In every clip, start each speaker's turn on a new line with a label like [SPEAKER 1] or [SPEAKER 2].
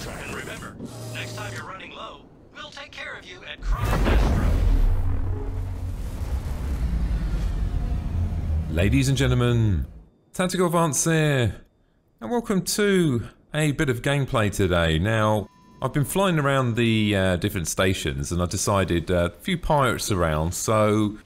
[SPEAKER 1] And remember, next time you're running low, we'll take care of you at Astro.
[SPEAKER 2] Ladies and gentlemen, Tactical Advance here, and welcome to a bit of gameplay today. Now, I've been flying around the different stations and I decided a few pirates around, so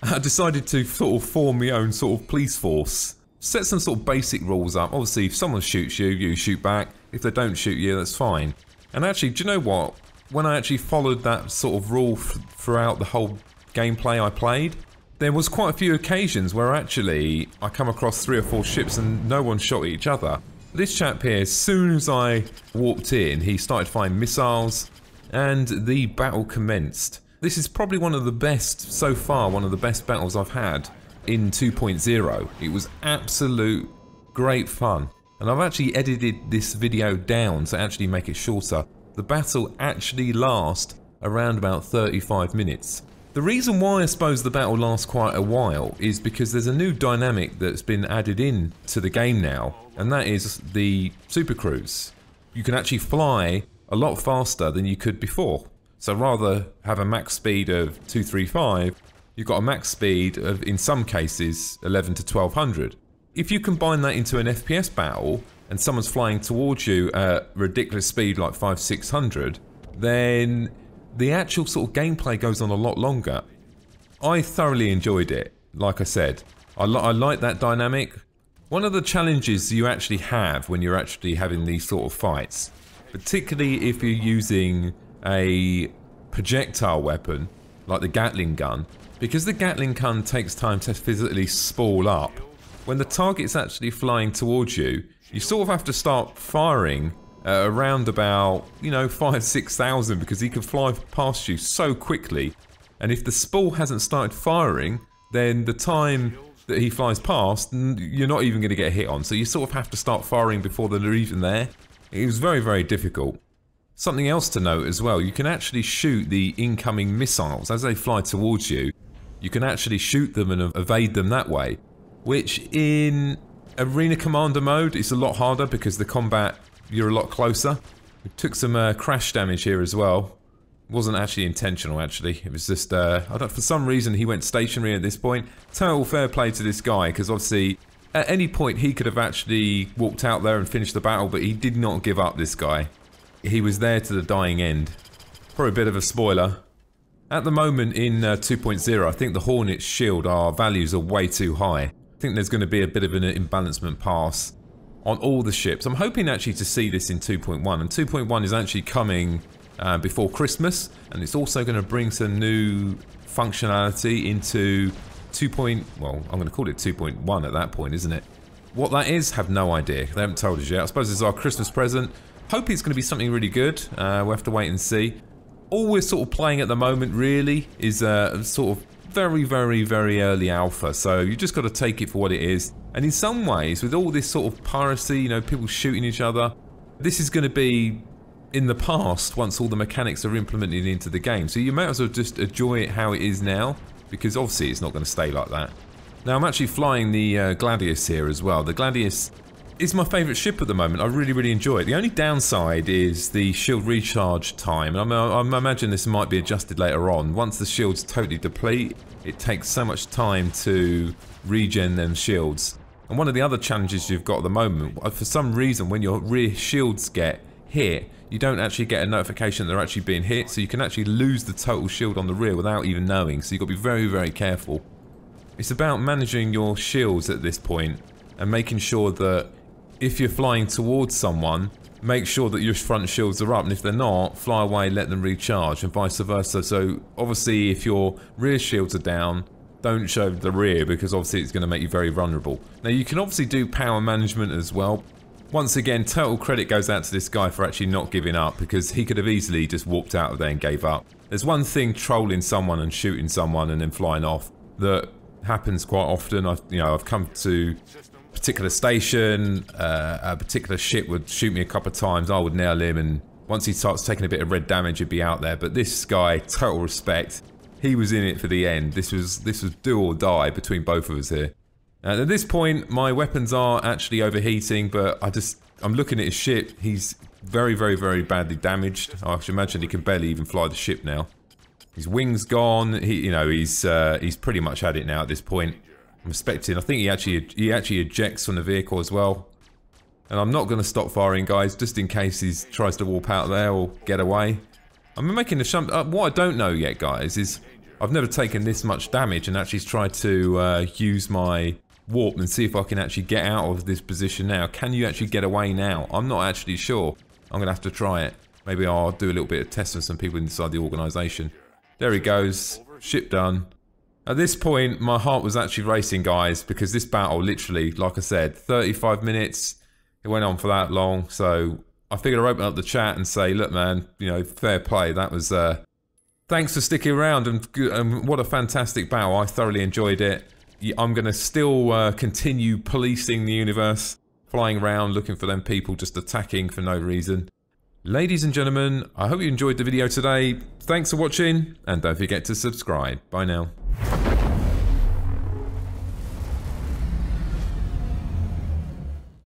[SPEAKER 2] I decided to sort of form my own sort of police force. Set some sort of basic rules up. Obviously, if someone shoots you, you shoot back. If they don't shoot you, that's fine. And actually, do you know what? When I actually followed that sort of rule throughout the whole gameplay I played, there was quite a few occasions where actually I come across 3 or 4 ships and no one shot each other. This chap here, as soon as I walked in, he started firing missiles and the battle commenced. This is probably one of the best, so far, one of the best battles I've had in 2.0. It was absolute great fun. And I've actually edited this video down to actually make it shorter. The battle actually lasts around about 35 minutes. The reason why I suppose the battle lasts quite a while is because there's a new dynamic that's been added in to the game now, and that is the Super Cruise. You can actually fly a lot faster than you could before. So rather have a max speed of 235, you've got a max speed of, in some cases, 11 to 1200. If you combine that into an FPS battle, and someone's flying towards you at ridiculous speed like 500-600, then the actual sort of gameplay goes on a lot longer. I thoroughly enjoyed it, like I said. I like that dynamic. One of the challenges you actually have when you're actually having these sort of fights, particularly if you're using a projectile weapon, like the Gatling gun, because the Gatling gun takes time to physically spool up. When the target's actually flying towards you, you sort of have to start firing around about, you know, 5,000-6,000 because he can fly past you so quickly. And if the spool hasn't started firing, then the time that he flies past, you're not even going to get hit on. So you sort of have to start firing before they're even there. It was very, very difficult. Something else to note as well, you can actually shoot the incoming missiles as they fly towards you. You can actually shoot them and evade them that way, which in Arena Commander mode is a lot harder because the combat, you're a lot closer. We took some crash damage here as well. It wasn't actually intentional actually, it was just, for some reason he went stationary at this point. Total fair play to this guy, because obviously at any point he could have actually walked out there and finished the battle, but he did not give up, this guy. He was there to the dying end. For a bit of a spoiler, at the moment in 2.0, I think the Hornet's shield, our values are way too high. I think there's going to be a bit of an imbalancement pass on all the ships. I'm hoping actually to see this in 2.1, and 2.1 is actually coming before Christmas, and it's also going to bring some new functionality into well, I'm going to call it 2.1 at that point, isn't it? What that is, have no idea. They haven't told us yet. I suppose it's our Christmas present. Hope it's going to be something really good. We'll have to wait and see. All we're sort of playing at the moment really is sort of very, very, very early alpha, so you just got to take it for what it is. And in some ways, with all this sort of piracy, you know, people shooting each other, this is going to be in the past once all the mechanics are implemented into the game. So you might as well just enjoy it how it is now, because obviously it's not going to stay like that. Now I'm actually flying the Gladius here as well. The Gladius is my favourite ship at the moment. I really, really enjoy it. The only downside is the shield recharge time. And I imagine this might be adjusted later on. Once the shields totally deplete, it takes so much time to regen them shields. And one of the other challenges you've got at the moment, for some reason when your rear shields get hit, you don't actually get a notification that they're actually being hit, so you can actually lose the total shield on the rear without even knowing, so you've got to be very, very careful. It's about managing your shields at this point and making sure that if you're flying towards someone, make sure that your front shields are up, and if they're not, fly away, let them recharge, and vice versa. So obviously if your rear shields are down, don't show the rear, because obviously it's going to make you very vulnerable. Now you can obviously do power management as well. Once again, total credit goes out to this guy for actually not giving up, because he could have easily just walked out of there and gave up. There's one thing trolling someone and shooting someone and then flying off that happens quite often. I've come to a particular station, a particular ship would shoot me a couple of times, I would nail him, and once he starts taking a bit of red damage, he'd be out there. But this guy, total respect, he was in it for the end. This was do or die between both of us here. At this point, my weapons are actually overheating, but I'm looking at his ship. He's very, very, very badly damaged. I should imagine he can barely even fly the ship now. His wings gone. He's pretty much had it now at this point. I'm expecting. I think he actually ejects from the vehicle as well. And I'm not going to stop firing, guys, just in case he tries to warp out there or get away. I'm making a jump. What I don't know yet, guys, is I've never taken this much damage and actually tried to use my warp and see if I can actually get out of this position now. Can you actually get away now? I'm not actually sure. I'm going to have to try it. Maybe I'll do a little bit of testing with some people inside the organisation. There he goes. Ship done. At this point, my heart was actually racing, guys, because this battle, literally, like I said, 35 minutes. It went on for that long, so I figured I'd open up the chat and say, look, man, you know, fair play. That was, thanks for sticking around, and what a fantastic battle. I thoroughly enjoyed it. I'm going to still continue policing the universe, flying around, looking for them people just attacking for no reason. Ladies and gentlemen, I hope you enjoyed the video today. Thanks for watching, and don't forget to subscribe. Bye now.